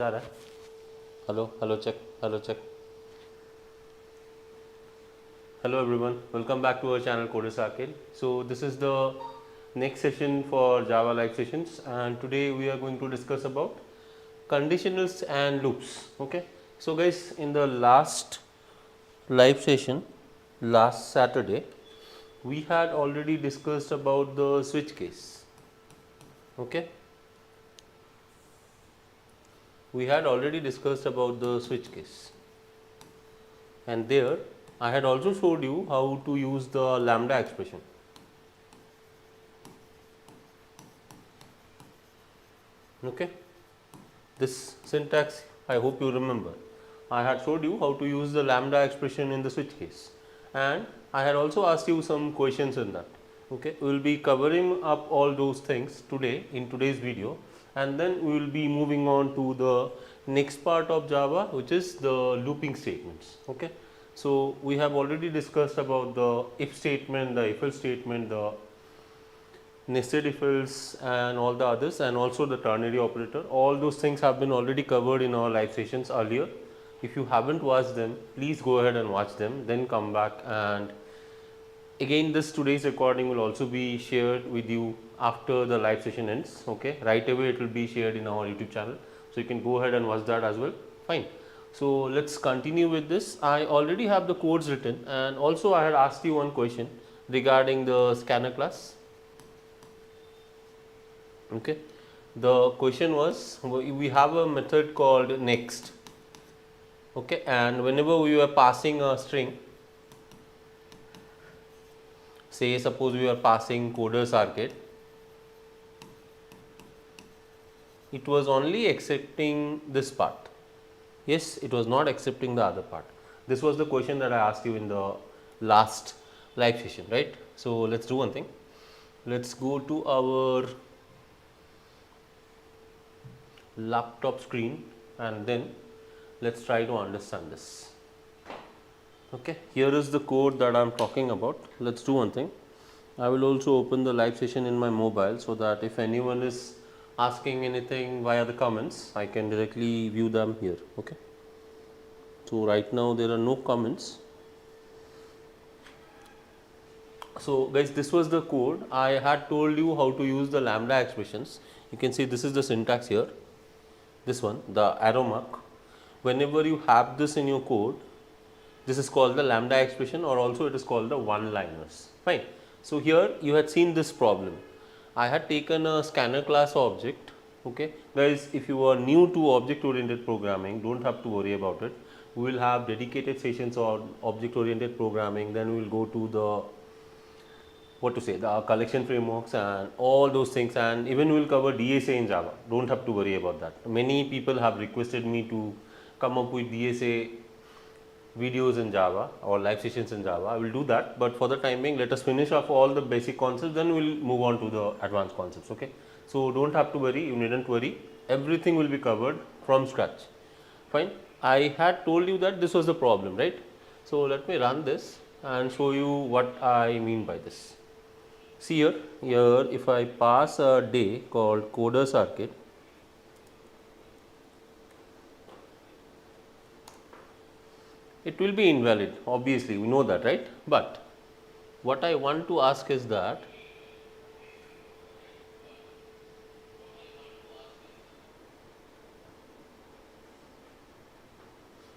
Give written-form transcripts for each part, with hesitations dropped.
Hello, hello, check, hello, check. Hello everyone, welcome back to our channel Coders Arcade. So this is the next session for Java live sessions, and today we are going to discuss about conditionals and loops. Okay, so guys, in the last live session, last Saturday, we had already discussed about the switch case. Okay, we had already discussed about the switch case, and there I had also showed you how to use the lambda expression. Okay, this syntax I hope you remember. I had showed you how to use the lambda expression in the switch case, and I had also asked you some questions in that. Okay, we will be covering up all those things today in today's video, and then we will be moving on to the next part of Java, which is the looping statements. Okay, so we have already discussed about the if statement, the if else statement, the nested if else and all the others, and also the ternary operator. All those things have been already covered in our live sessions earlier. If you haven't watched them, please go ahead and watch them, then come back, and again this today's recording will also be shared with you after the live session ends. Okay, right away it will be shared in our YouTube channel, so you can go ahead and watch that as well. Fine. So let's continue with this. I already have the codes written, and also I had asked you one question regarding the scanner class. Okay, the question was, we have a method called next. Okay, and whenever we are passing a string, say suppose we are passing Coders Arcade, it was only accepting this part. Yes, it was not accepting the other part. This was the question that I asked you in the last live session, right? So let's do one thing. Let's go to our laptop screen, and then let's try to understand this. Okay, here is the code that I am talking about. Let's do one thing. I will also open the live session in my mobile, so that if anyone is asking anything via the comments, I can directly view them here. Okay, so right now there are no comments. So guys, this was the code. I had told you how to use the lambda expressions. You can see this is the syntax here, this one, the arrow mark. Whenever you have this in your code, this is called the lambda expression, or also it is called the one liners. Fine. So here you had seen this problem. I had taken a scanner class object. Okay, guys, if you are new to object oriented programming, don't have to worry about it. We will have dedicated sessions on object oriented programming, then we will go to the the collection frameworks and all those things, and even we will cover DSA in Java. Don't have to worry about that. Many people have requested me to come up with DSA videos in Java or live sessions in Java. I will do that, but for the time being, let us finish off all the basic concepts, then we will move on to the advanced concepts. Okay, so don't have to worry, you needn't worry, everything will be covered from scratch. Fine. I had told you that this was the problem, right? So let me run this and show you what I mean by this. See here, if I pass a day called Coders Arcade, it will be invalid, obviously we know that, right? But what I want to ask is that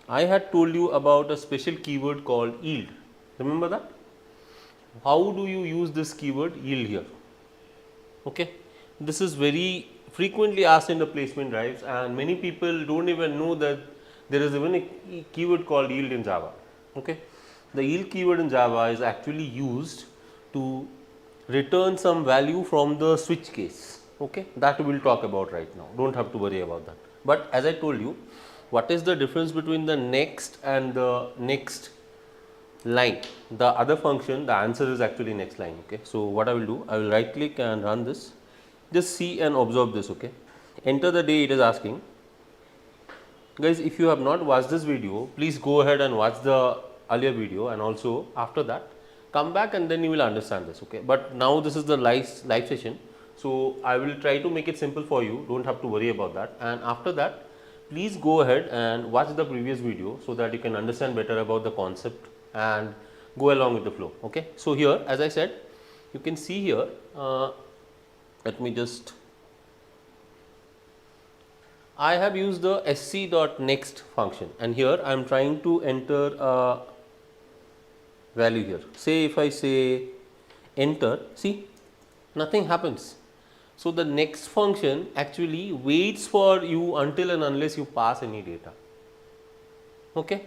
I had told you about a special keyword called yield. Remember that? How do you use this keyword yield here? Okay, this is very frequently asked in the placement drives, and many people don't even know that there is even a keyword called yield in Java. Okay, the yield keyword in Java is actually used to return some value from the switch case. Okay, that we will talk about right now. Don't have to worry about that. But as I told you, what is the difference between the next and the next line? The other function, the answer is actually next line. Okay, so what I will do, I will right click and run this. Just see and observe this. Okay, enter the day it is asking. Guys, if you have not watched this video, please go ahead and watch the earlier video, and also after that come back and then you will understand this. Okay, but now this is the live session, so I will try to make it simple for you. Don't have to worry about that. And after that, please go ahead and watch the previous video so that you can understand better about the concept and go along with the flow. Okay. So, here as I said, you can see here, let me just, I have used the sc.next function, and here I am trying to enter a value here. Say if I say enter, see, nothing happens. So, the next function actually waits for you until and unless you pass any data. Okay.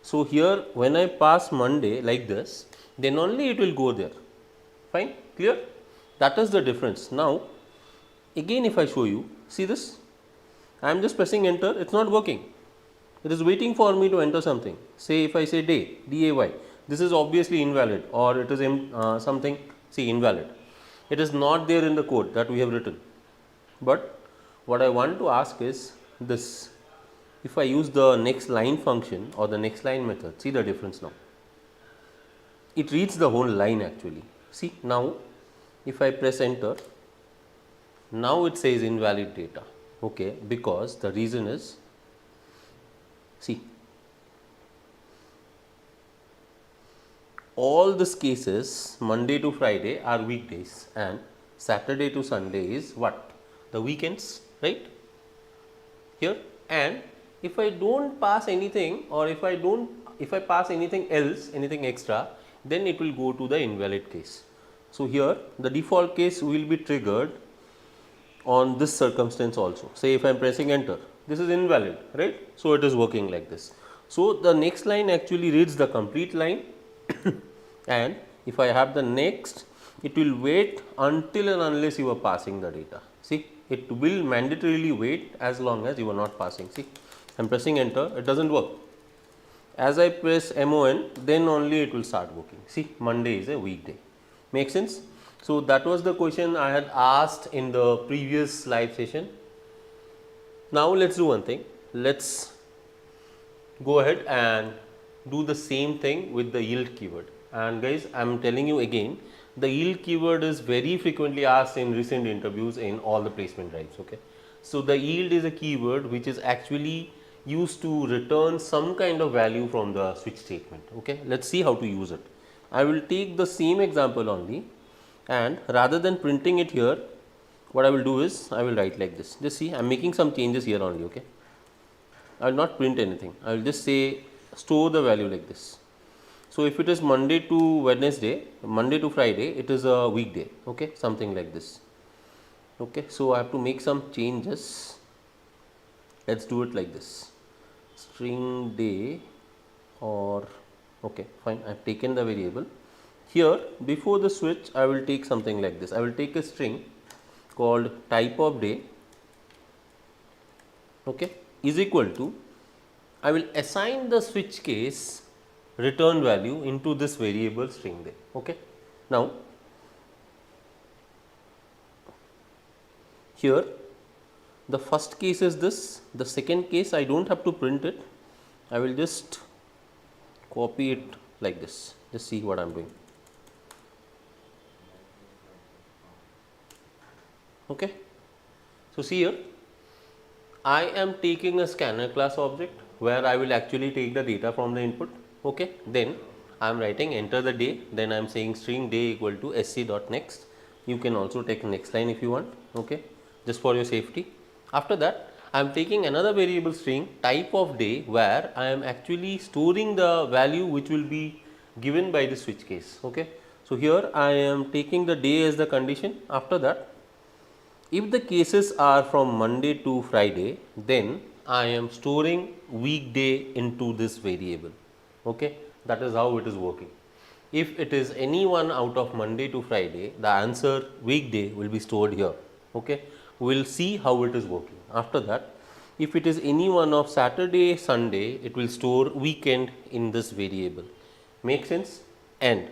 So, here when I pass Monday like this, then only it will go there. Fine, clear? That is the difference. Now, again if I show you, see this, I am just pressing enter, it is not working. It is waiting for me to enter something. Say if I say day, DAY, this is obviously invalid, or it is something, see, invalid. It is not there in the code that we have written. But what I want to ask is this, if I use the next line function or the next line method, see the difference now. It reads the whole line actually. See, now if I press enter, now it says invalid data. Okay, because the reason is, see, all these cases Monday to Friday are weekdays and Saturday to Sunday is what? The weekends, right? Here, and if I don't pass anything, or if I pass anything else, anything extra, then it will go to the invalid case. So, here the default case will be triggered on this circumstance also. Say if I am pressing enter, this is invalid, right? So, it is working like this. So, the next line actually reads the complete line and if I have the next, it will wait until and unless you are passing the data. See, it will mandatorily wait as long as you are not passing. See, I am pressing enter, it does not work. As I press MON, then only it will start working. See, Monday is a weekday. Make sense? So, that was the question I had asked in the previous live session. Now, let us do one thing. Let us go ahead and do the same thing with the yield keyword. And guys, I am telling you again, the yield keyword is very frequently asked in recent interviews in all the placement drives. Okay. So, the yield is a keyword which is actually used to return some kind of value from the switch statement. Okay. Let us see how to use it. I will take the same example only, and rather than printing it here, what I will do is I will write like this. Just see, I am making some changes here only. Okay. I will not print anything. I will just say store the value like this. So, if it is Monday to Wednesday, Monday to Friday, it is a weekday. Okay, something like this. Okay. So, I have to make some changes. Let us do it like this. String day, or okay, fine, I have taken the variable. Here before the switch, I will take something like this. I will take a string called type of day, okay, is equal to, I will assign the switch case return value into this variable string day. Okay. Now, here the first case is this, the second case I do not have to print it, I will just copy it like this. Just see what I am doing. Okay. So, see here, I am taking a scanner class object where I will actually take the data from the input. Okay. Then I am writing enter the day, then I am saying string day equal to sc.next. You can also take next line if you want, okay, just for your safety. After that, I am taking another variable string type of day where I am actually storing the value which will be given by the switch case. Okay. So, here I am taking the day as the condition. After that, if the cases are from Monday to Friday, then I am storing weekday into this variable. Okay. That is how it is working. If it is any one out of Monday to Friday, the answer weekday will be stored here. Okay. We will see how it is working. After that, if it is any one of Saturday, Sunday, it will store weekend in this variable. Make sense? And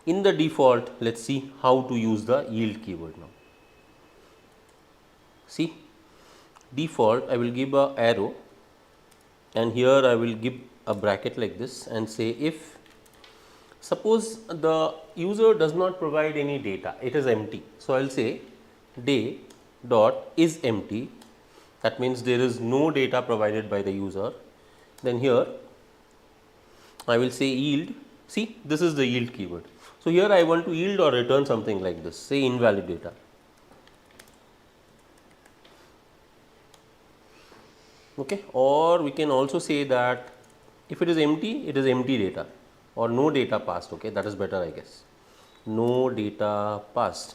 in the default, let us see how to use the yield keyword now. See, default, I will give a arrow, and here I will give a bracket like this and say if, suppose the user does not provide any data, it is empty. So, I will say day dot is empty, that means there is no data provided by the user. Then here I will say yield. See, this is the yield keyword. So here I want to yield or return something like this, say invalid data. Okay, or we can also say that if it is empty, it is empty data or no data passed. Okay, that is better, I guess. No data passed.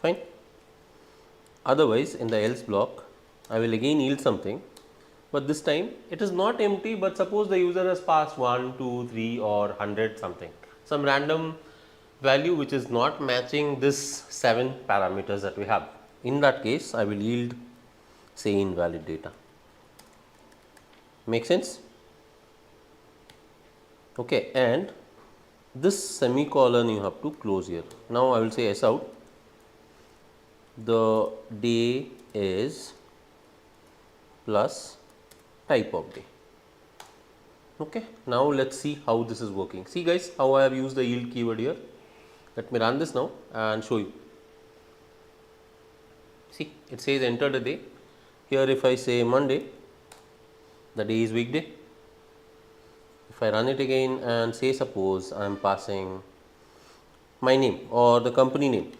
Fine. Otherwise, in the else block, I will again yield something, but this time it is not empty, but suppose the user has passed 1, 2, 3 or 100 something, some random value which is not matching this 7 parameters that we have. In that case, I will yield say invalid data. Make sense? Okay, and this semicolon you have to close here. Now I will say S out. The day is plus type of day. Okay, now let's see how this is working. See guys, how I have used the yield keyword here. Let me run this now and show you. See, it says enter the day. Here if I say Monday, the day is weekday. If I run it again and say suppose I am passing my name or the company name,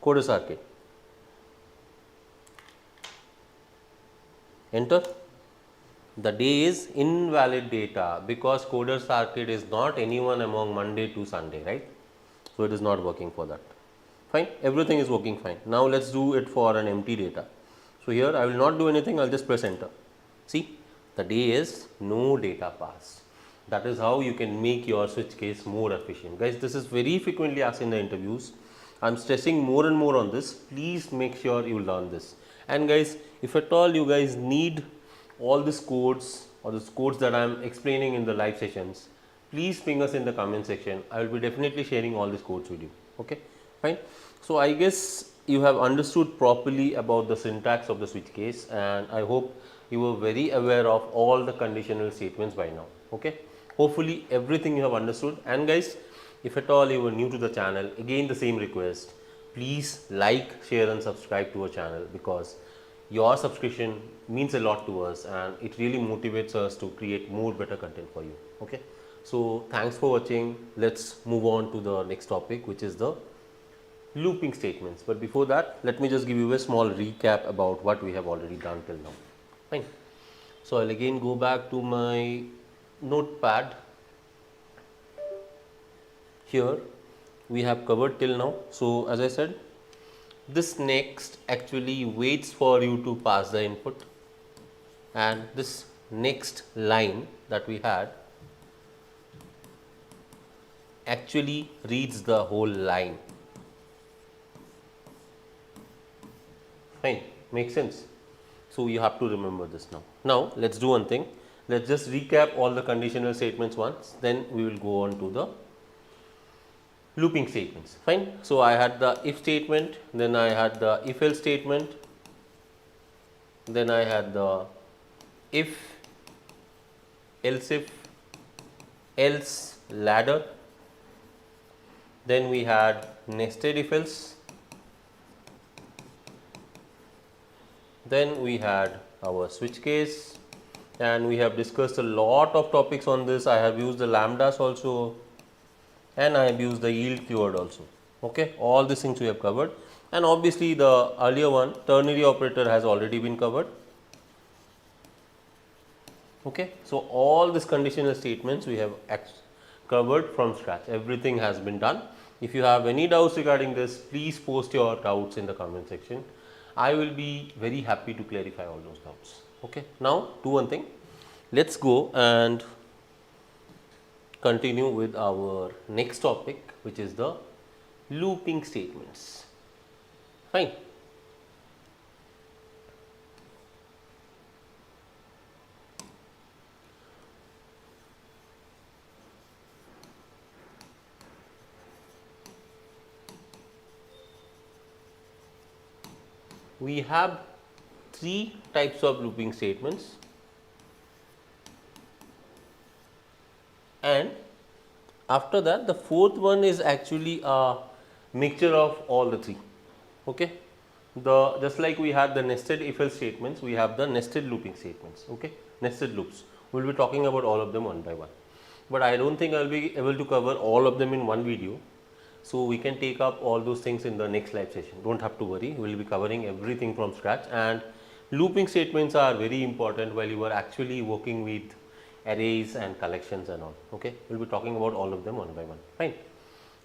Coders Arcade. Enter. The day is invalid data because Coders Arcade is not anyone among Monday to Sunday, right? So it is not working for that. Fine, everything is working fine. Now let's do it for an empty data. So here I will not do anything, I will just press enter. See, the day is no data passed. That is how you can make your switch case more efficient. Guys, this is very frequently asked in the interviews. I am stressing more and more on this. Please make sure you learn this. And guys, if at all you guys need all these codes or the codes that I am explaining in the live sessions, please ping us in the comment section. I will be definitely sharing all these codes with you. Okay, fine. So I guess you have understood properly about the syntax of the switch case, and I hope you were very aware of all the conditional statements by now. Okay, hopefully everything you have understood. And guys, if at all you were new to the channel, again the same request, please like, share and subscribe to our channel, because your subscription means a lot to us and it really motivates us to create more better content for you. Okay, so thanks for watching. Let's move on to the next topic, which is the looping statements. But before that, let me just give you a small recap about what we have already done till now. Fine. So I'll again go back to my notepad. Here we have covered till now. So as I said, this next actually waits for you to pass the input, and this next line that we had actually reads the whole line. Fine, makes sense. So you have to remember this now. Now let's do one thing. Let's just recap all the conditional statements once, then we will go on to the looping statements. Fine. So I had the if statement, then I had the if else statement, then I had the if, else if, else ladder, then we had nested if else, then we had our switch case, and we have discussed a lot of topics on this. I have used the lambdas also, and I have used the yield keyword also. Okay, all these things we have covered, and obviously the earlier one, ternary operator, has already been covered. Okay, so all these conditional statements we have covered from scratch. Everything has been done. If you have any doubts regarding this, please post your doubts in the comment section. I will be very happy to clarify all those doubts. Okay, now do one thing. Let's go and continue with our next topic, which is the looping statements. Fine. We have three types of looping statements, and after that the fourth one is actually a mixture of all the three. Okay, just like we had the nested if else statements, we have the nested looping statements, okay, nested loops. We will be talking about all of them one by one, but I don't think I will be able to cover all of them in one video. So, we can take up all those things in the next live session, do not have to worry, we will be covering everything from scratch. And looping statements are very important while you are actually working with arrays and collections and all, okay. We will be talking about all of them one by one, fine.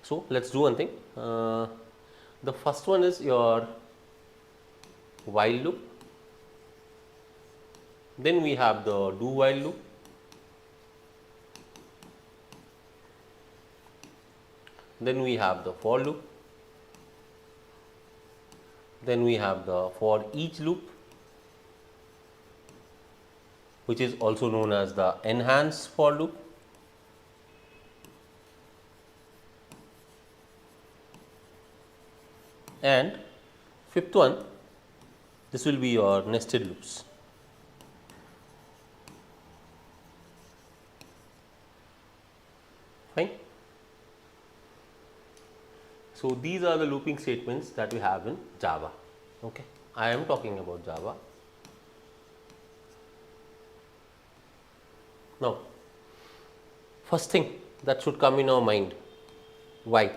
So, let us do one thing. The first one is your while loop, then we have the do while loop, then we have the for loop, then we have the for each loop, which is also known as the enhanced for loop, and fifth one, this will be your nested loops. Fine. So, these are the looping statements that we have in Java. Okay. I am talking about Java. Now, first thing that should come in our mind, why?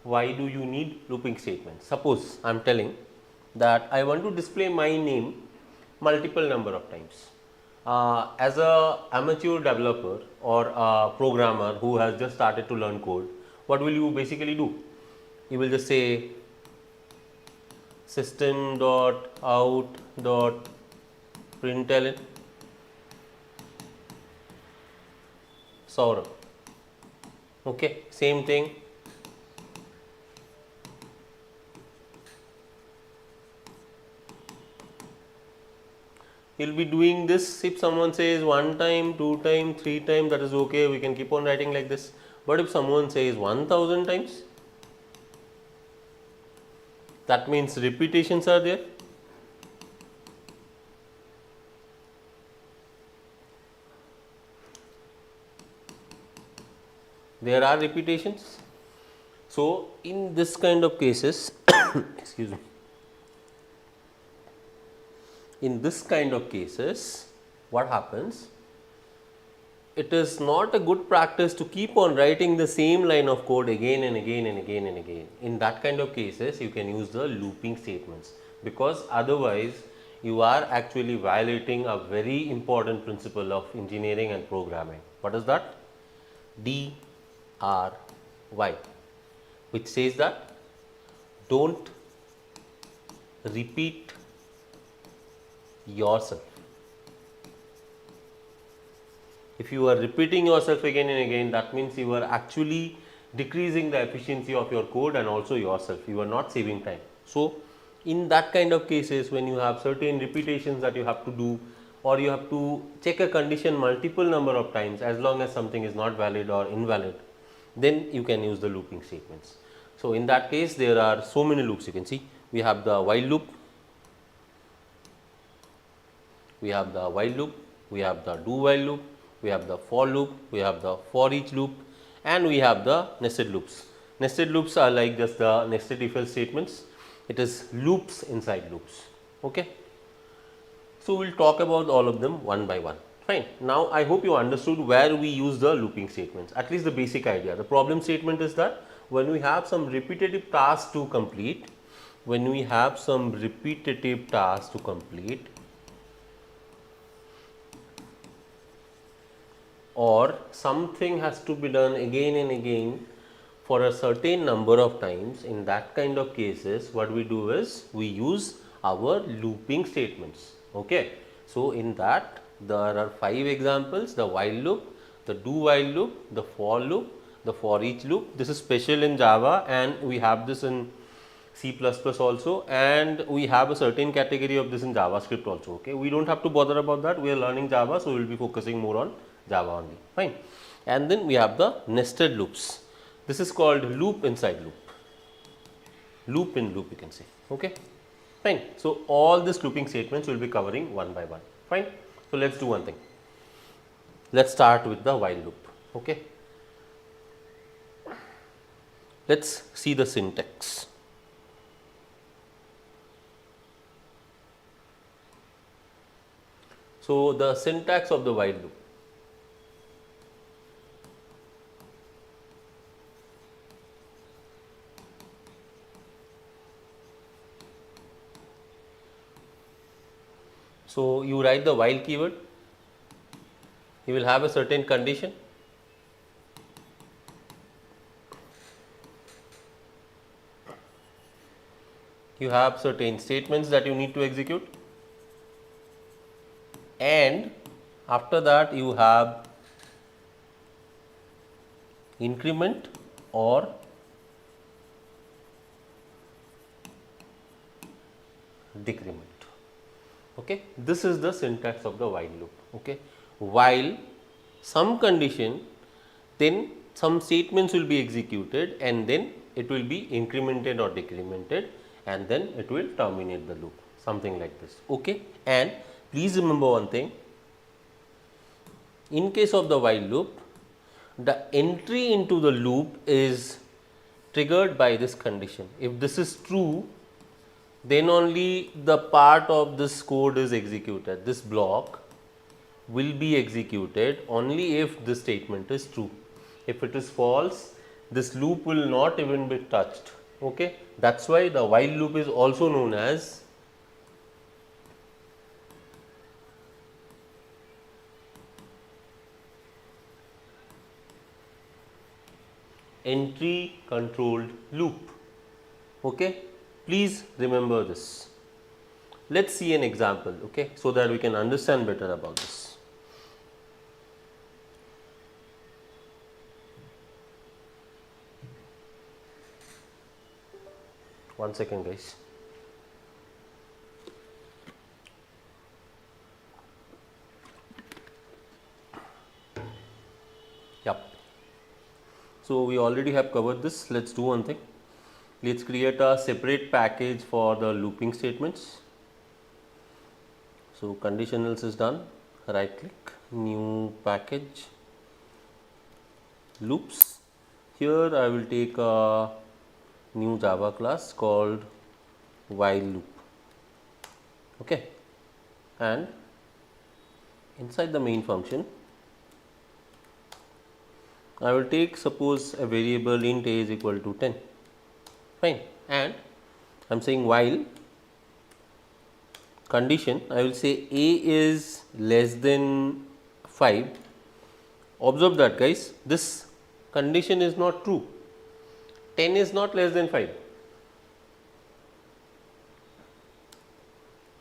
Why do you need looping statements? Suppose I am telling that I want to display my name multiple number of times. As a amateur developer or a programmer who has just started to learn code, what will you basically do? You will just say system.out.println Saurabh. Okay, same thing. You will be doing this. If someone says 1 time, 2 times, 3 times, that is okay, we can keep on writing like this. But if someone says 1000 times, that means repetitions are there. There are repetitions. So, in this kind of cases, excuse me. In this kind of cases, what happens? It is not a good practice to keep on writing the same line of code again and again and again and again. In that kind of cases, you can use the looping statements, because otherwise you are actually violating a very important principle of engineering and programming. What is that? DRY, which says that don't repeat yourself. If you are repeating yourself again and again, that means you are actually decreasing the efficiency of your code and also yourself. You are not saving time. So, in that kind of cases, when you have certain repetitions that you have to do, or you have to check a condition multiple number of times, as long as something is not valid or invalid, then you can use the looping statements. So, in that case, there are so many loops. You can see we have the while loop, we have the while loop, we have the do while loop, we have the for loop, we have the for each loop, and we have the nested loops. Nested loops are like just the nested if else statements. It is loops inside loops. Okay. So, we will talk about all of them one by one. Fine. Now, I hope you understood where we use the looping statements, at least the basic idea. The problem statement is that when we have some repetitive tasks to complete, or something has to be done again and again for a certain number of times, in that kind of cases, what we do is we use our looping statements. Okay. So, in that there are 5 examples: the while loop, the do while loop, the for loop, the for each loop. This is special in Java and we have this in C++ also, and we have a certain category of this in JavaScript also. Okay. We do not have to bother about that, we are learning Java, so we will be focusing more on Java only, fine. And then we have the nested loops. This is called loop inside loop, loop in loop, you can say. Okay, fine. So, all these looping statements we will be covering one by one, fine. So, let us do one thing. Let us start with the while loop. Okay, let us see the syntax. So, the syntax of the while loop. So, you write the while keyword, you will have a certain condition, you have certain statements that you need to execute, and after that you have increment or decrement. Okay. This is the syntax of the while loop. Okay. While some condition, then some statements will be executed and then it will be incremented or decremented and then it will terminate the loop, something like this. Okay. And please remember one thing, in case of the while loop, the entry into the loop is triggered by this condition. If this is true, then only the part of this code is executed. This block will be executed only if this statement is true. If it is false, this loop will not even be touched. Okay? That is why the while loop is also known as entry controlled loop. Okay? Please remember this. Let us see an example, okay, so that we can understand better about this. One second, guys. Yep. So, we already have covered this. Let us do one thing. Let us create a separate package for the looping statements. So, conditionals is done, right click, new package, loops. Here I will take a new Java class called while loop. Okay. And inside the main function, I will take suppose a variable int a is equal to 10. Fine, and I am saying while condition, I will say a is less than 5. Observe that, guys, this condition is not true. 10 is not less than 5.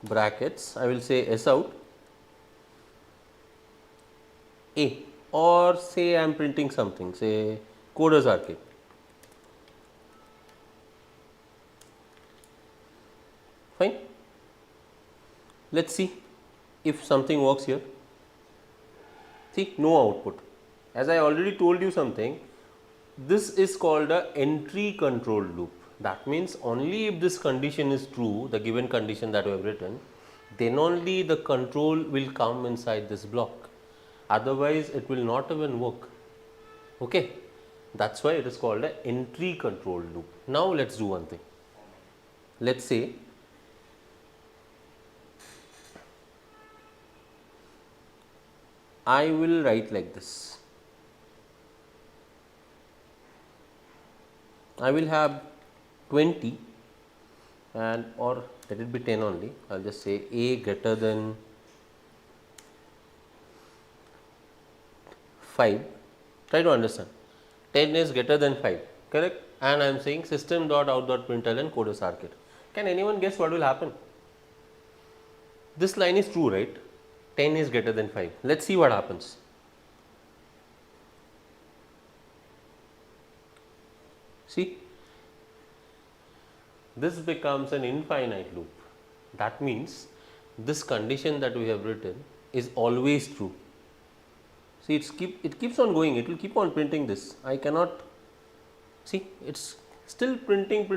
Brackets, I will say s out a, or say I am printing something, say Coders Arcade. Fine. Let us see if something works here. See, no output. As I already told you something, this is called a entry controlled loop. That means only if this condition is true, the given condition that we have written, then only the control will come inside this block. Otherwise, it will not even work. Okay. That is why it is called an entry controlled loop. Now, let us do one thing. Let us say I will write like this. I will have 20 and or let it be 10 only. I will just say a greater than 5. Try to understand. 10 is greater than 5, correct? And I am saying system.out.println Coders Arcade. Can anyone guess what will happen? This line is true, right? 10 is greater than 5. Let us see what happens. See, this becomes an infinite loop. That means this condition that we have written is always true. See, it keeps on going, it will keep on printing this. I cannot see, it's still printing.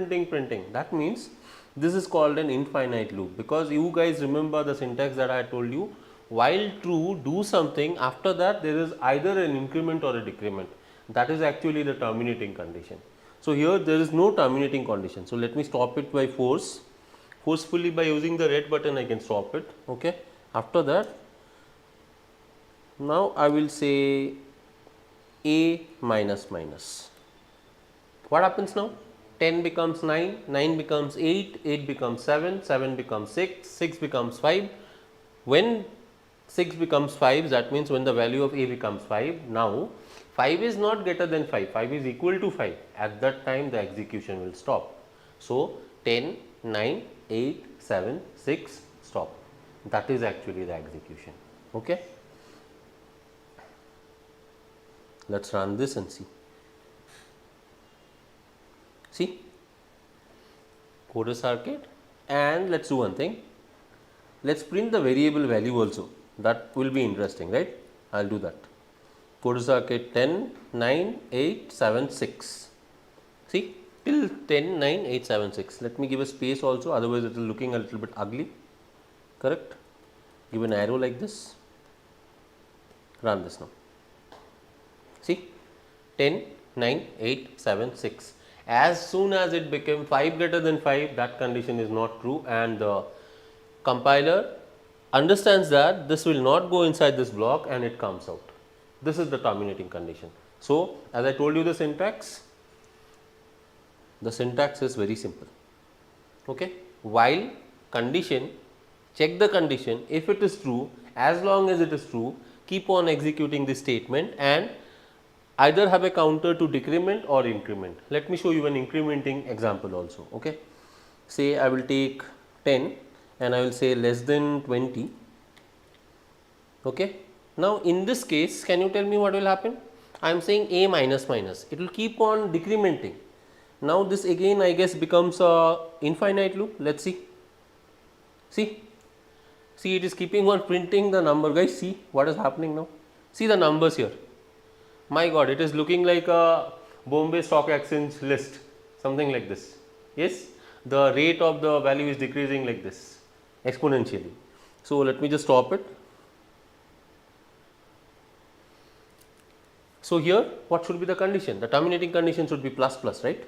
That means this is called an infinite loop, because you guys remember the syntax that I told you. While true, do something, after that there is either an increment or a decrement. That is actually the terminating condition. So, here there is no terminating condition. So, let me stop it by forcefully by using the red button I can stop it. Okay. After that Now I will say a minus minus. What happens now? 10 becomes 9, 9 becomes 8, 8 becomes 7, 7 becomes 6, 6 becomes 5. When 6 becomes 5, that means when the value of a becomes 5. Now 5 is not greater than 5, 5 is equal to 5. At that time the execution will stop. So 10, 9, 8, 7, 6, stop. That is actually the execution. Okay. Let's run this and see. See, code a circuit, and let's do one thing. Let's print the variable value also. That will be interesting, right? I'll do that. Code a circuit 10, 9, 8, 7, 6. See, till 10, 9, 8, 7, 6. Let me give a space also, otherwise it is looking a little bit ugly. Correct? Give an arrow like this. Run this now. See, 10, 9, 8, 7, 6. As soon as it became 5 greater than 5, that condition is not true, and the compiler understands that this will not go inside this block and it comes out. This is the terminating condition. So, as I told you the syntax is very simple. Okay? While condition, check the condition, if it is true, as long as it is true, keep on executing this statement and either have a counter to decrement or increment. Let me show you an incrementing example also. Okay. Say I will take 10 and I will say less than 20. Okay. Now in this case, can you tell me what will happen? I am saying a minus minus, it will keep on decrementing. Now this again I guess becomes a infinite loop. Let's see. See it is keeping on printing the number, guys. See what is happening now. See the numbers here. My God, it is looking like a Bombay Stock Exchange list, something like this. Yes, the rate of the value is decreasing like this, exponentially. So let me just stop it. So here, what should be the condition? The terminating condition should be plus plus, right?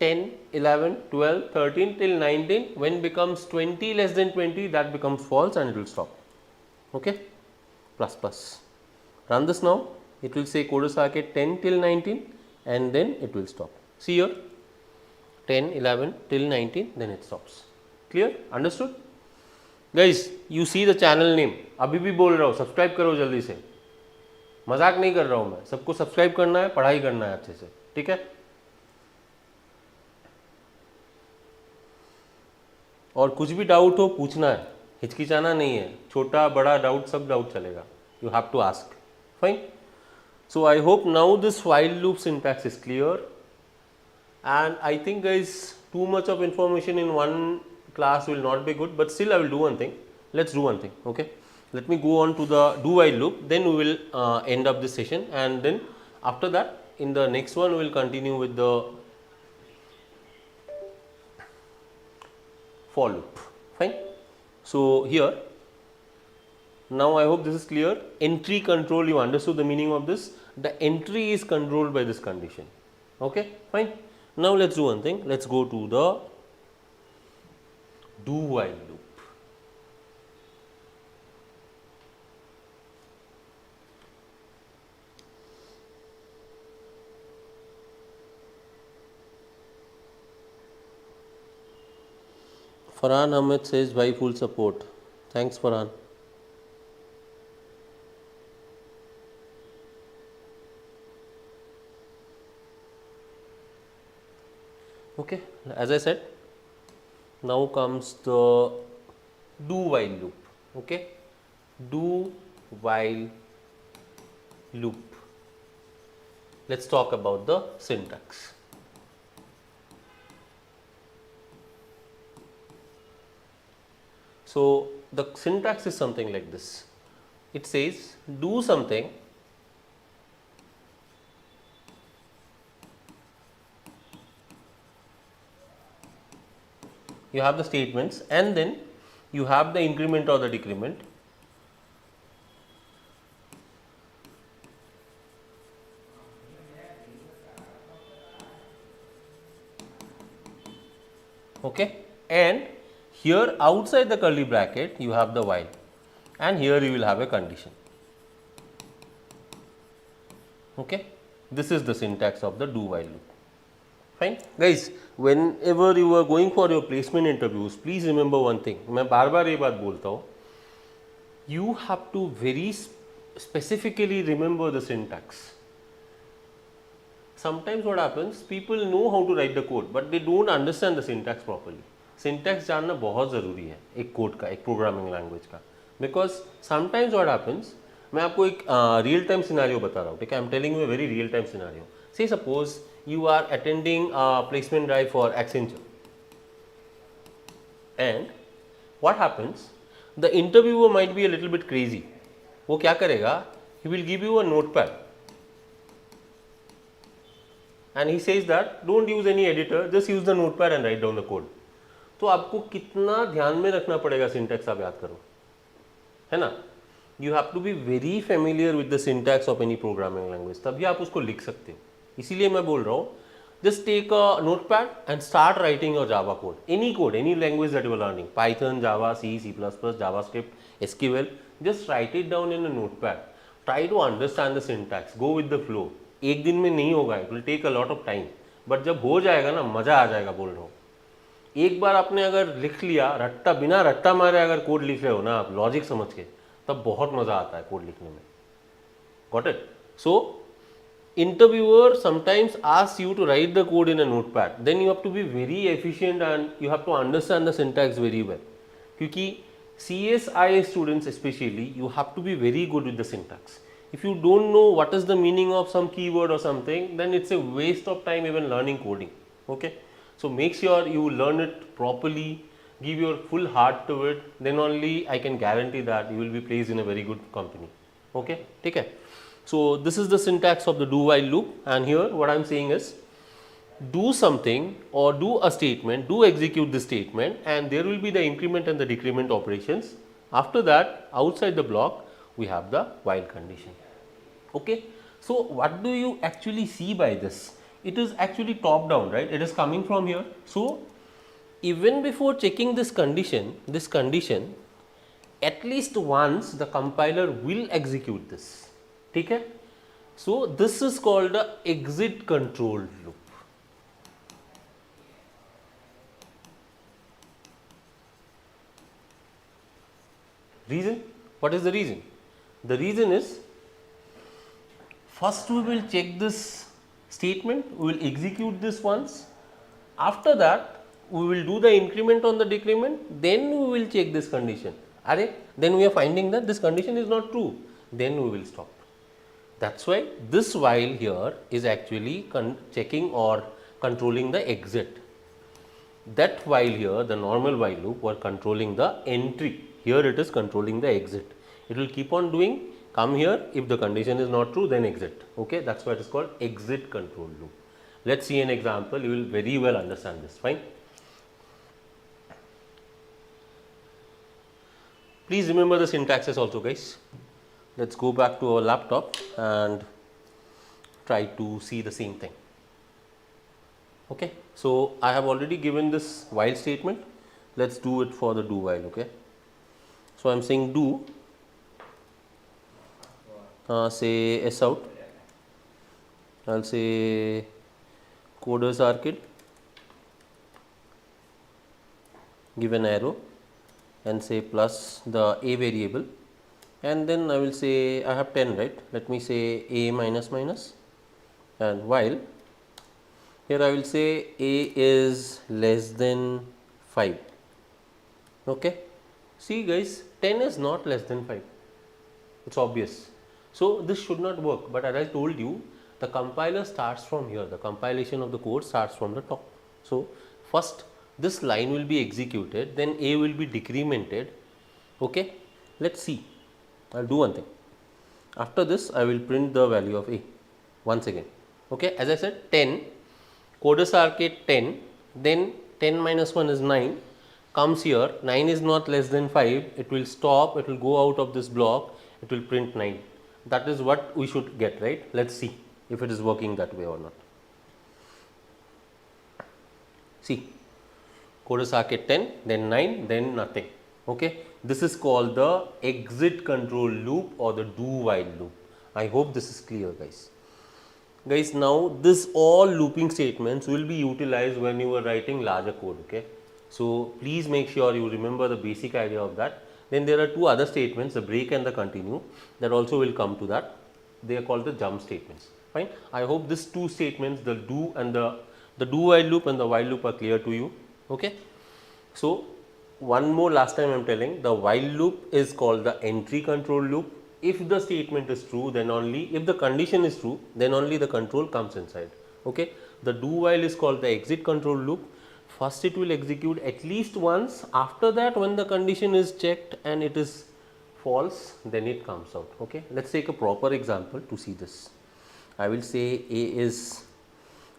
10, 11, 12, 13 till 19. When becomes 20 less than 20, that becomes false and it will stop. Okay, plus plus. Run this now. It will say code a circuit 10 till 19 and then it will stop. See here, 10, 11 till 19, then it stops. Clear? Understood? Guys, you see the channel name. अभी भी बोल रहा हूँ, subscribe करो जल्दी से. मजाक नहीं कर रहा हूँ मैं. सबको सब्सक्राइब करना है, पढ़ाई करना है अच्छे से. ठीक है? और कुछ भी डाउट हो पूछना है, हिचकिचाना नहीं है. छोटा बड़ा डाउट सब डाउट चलेगा. You have to ask. Fine? So I hope now this while loop syntax is clear, and I think guys too much of information in one class will not be good, but still I will do one thing. Let's do one thing. Okay, let me go on to the do while loop, then we will end up this session, and then after that in the next one we will continue with the for loop. Fine. So here, now I hope this is clear. Entry control, you understood the meaning of this. The entry is controlled by this condition. Okay, fine. Now let's do one thing. Let's go to the do while loop. Farhan Ahmed says why full support. Thanks Farhan. Okay, as I said, now comes the do while loop. Okay, do while loop. Let's talk about the syntax. So the syntax is something like this. It says do something you have the statements and then you have the increment or the decrement. Okay, and here outside the curly bracket you have the while, and here you will have a condition. Okay, this is the syntax of the do while loop. Fine guys, whenever you are going for your placement interviews, please remember one thing. मैं बार बार ये बात बोलता हूँ, you have to very specifically remember the syntax. Sometimes what happens, people know how to write the code but they don't understand the syntax properly. Syntax जानना बहुत ज़रूरी है एक कोड का, एक प्रोग्रामिंग लैंग्वेज का, because sometimes what happens, मैं आपको एक रियल टाइम सिनेरियो बता रहा हूँ, ठीक है, I am telling you a very real time scenario. Say suppose you are attending a placement drive for Accenture, and what happens, the interviewer might be a little bit crazy. वो क्या करेगा, he will give you a notepad and he says that don't use any editor, just use the notepad and write down the code. तो आपको कितना ध्यान में रखना पड़ेगा सिंटैक्स, आप याद करो, है ना. You have to be very familiar with the syntax of any programming language, तभी आप उसको लिख सकते हो. इसीलिए मैं बोल रहा हूँ, just take a notepad and start writing your Java code, any language that you are learning, Python, Java, C, C++, JavaScript, SQL, just write it down in a notepad. Try to understand the syntax, go with the flow. एक दिन में नहीं होगा, it will take a lot of time, but जब हो जाएगा ना, मज़ा आ जाएगा, बोल रहा हूँ. एक बार आपने अगर लिख लिया, रट्टा बिना रट्टा मारे अगर कोड लिख रहे हो ना आप, लॉजिक समझ के, तब बहुत मज़ा आता है कोड लिखने में. Got it? So interviewer sometimes asks you to write the code in a notepad, then you have to be very efficient and you have to understand the syntax very well. क्योंकि CSIA students especially, you have to be very good with the syntax. If you don't know what is the meaning of some keyword or something, then it's a waste of time even learning coding. Okay, so make sure you learn it properly, give your full heart to it, then only I can guarantee that you will be placed in a very good company. Okay, take care. So this is the syntax of the do while loop, and here what I am saying is, do something or do a statement, do execute this statement, and there will be the increment and the decrement operations. After that, outside the block we have the while condition. Okay, so what do you actually see by this? It is actually top down, right? It is coming from here. So even before checking this condition, at least once the compiler will execute this. Okay, so this is called the exit control loop. Reason? What is the reason? The reason is, first we will check this statement, we will execute this once. After that, we will do the increment on the decrement, then we will check this condition. Then we are finding that this condition is not true, then we will stop. That's why this while here is actually checking or controlling the exit. That while here, the normal while loop, were controlling the entry. Here it is controlling the exit. It will keep on doing, come here, if the condition is not true, then exit. Okay, that's why it is called exit control loop. Let's see an example, you will very well understand this. Fine. Please remember the syntaxes also, guys. Let's go back to our laptop and try to see the same thing. Okay, so I have already given this while statement. Let's do it for the do while. Okay, so I am saying do, say S out, I will say coders arcade, give an arrow and say plus the a variable, and then I will say I have 10, right? Let me say a minus minus, and while here I will say a is less than 5. Okay, see guys, 10 is not less than 5, it's obvious. So this should not work, but as I told you, the compiler starts from here, the compilation of the code starts from the top. So first this line will be executed, then a will be decremented. Okay, let's see. I'll do one thing. After this, I will print the value of a once again. Okay, as I said, 10, coders arcade 10, then 10 minus 1 is 9, comes here, 9 is not less than 5, it will stop, it will go out of this block, it will print 9. That is what we should get, right? Let's see if it is working that way or not. See, coders arcade 10, then 9, then nothing. Okay, this is called the exit control loop or the do while loop. I hope this is clear, guys. Guys, now this all looping statements will be utilized when you are writing larger code. Okay, so please make sure you remember the basic idea of that. Then there are two other statements, the break and the continue, that also will come to that. They are called the jump statements. Fine. I hope these two statements, the do and the do while loop and the while loop, are clear to you. Okay. So one more last time I am telling, the while loop is called the entry control loop. If the statement is true, then only, if the condition is true, then only the control comes inside. Okay. The do while is called the exit control loop. First it will execute at least once. After that, when the condition is checked and it is false, then it comes out. Okay. Let us take a proper example to see this. I will say A is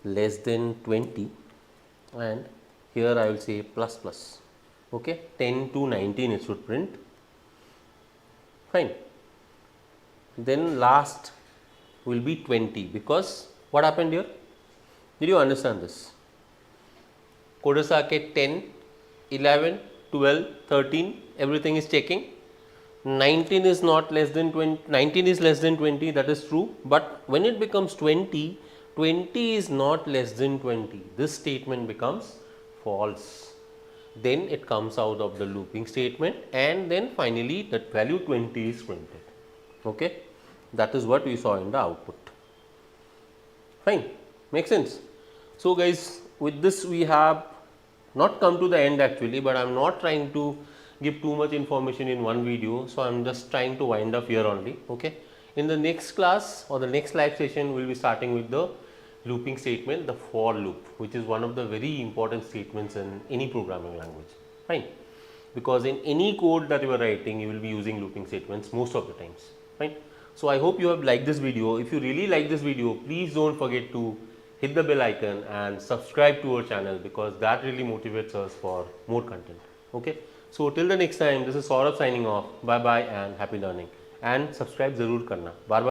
less than 20 and here I will say plus plus. Okay, 10 to 19 it should print. Fine. Then last will be 20, because what happened here? Did you understand this? Kodasake 10, 11, 12, 13, everything is checking. 19 is not less than 20, 19 is less than 20, that is true, but when it becomes 20, 20 is not less than 20. This statement becomes false. Then it comes out of the looping statement and then finally that value 20 is printed. Okay, that is what we saw in the output. Fine, makes sense. So guys, with this we have not come to the end actually, but I am not trying to give too much information in one video, so I am just trying to wind up here only. Okay, in the next class or the next live session we will be starting with the looping statement, the for loop, which is one of the very important statements in any programming language. Fine, because in any code that you are writing you will be using looping statements most of the times. Fine. So I hope you have liked this video. If you really like this video, please don't forget to hit the bell icon and subscribe to our channel, because that really motivates us for more content. Okay, so till the next time, this is Saurabh signing off. Bye bye and happy learning, and subscribe zarur karna. Bar